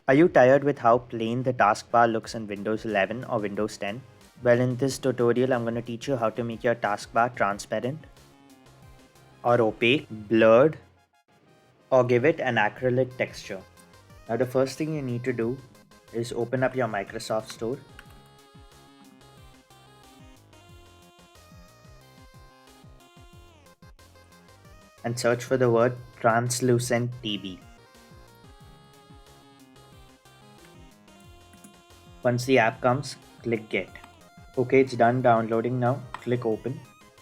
Are you tired with how plain the taskbar looks in Windows 11 or Windows 10? Well, in this tutorial, I'm going to teach you how to make your taskbar transparent or opaque, blurred, or give it an acrylic texture. Now, the first thing you need to do is open up your Microsoft Store and search for the word translucent TB. Once the app comes, click Get. Okay, it's done downloading now. Click Open.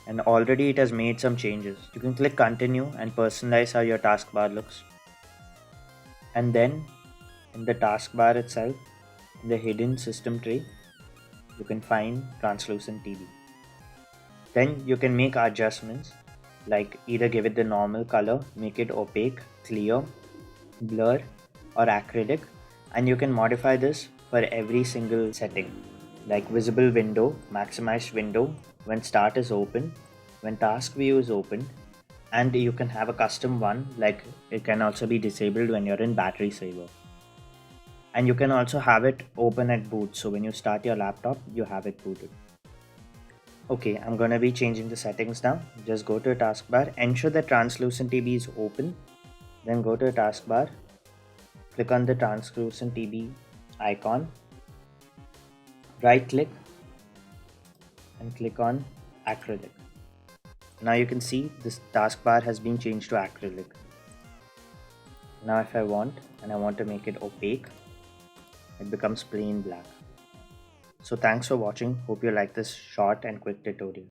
And already it has made some changes. You can click Continue and personalize how your taskbar looks. And then in the taskbar itself, in the hidden system tray, you can find translucent TV. Then you can make adjustments like either give it the normal color, make it opaque, clear, blur, or acrylic, and you can modify this for every single setting like visible window, maximized window, when start is open, when task view is open, and you can have a custom one like it can also be disabled when you're in battery saver. And you can also have it open at boot, so when you start your laptop you have it booted. Okay, I'm gonna be changing the settings now. Just go to taskbar, ensure the translucent TB is open, then go to taskbar, click on the translucent TB icon, right click and click on acrylic. Now you can see this taskbar has been changed to acrylic. Now if I want and I want to make it opaque, it becomes plain black. So thanks for watching. Hope you like this short and quick tutorial.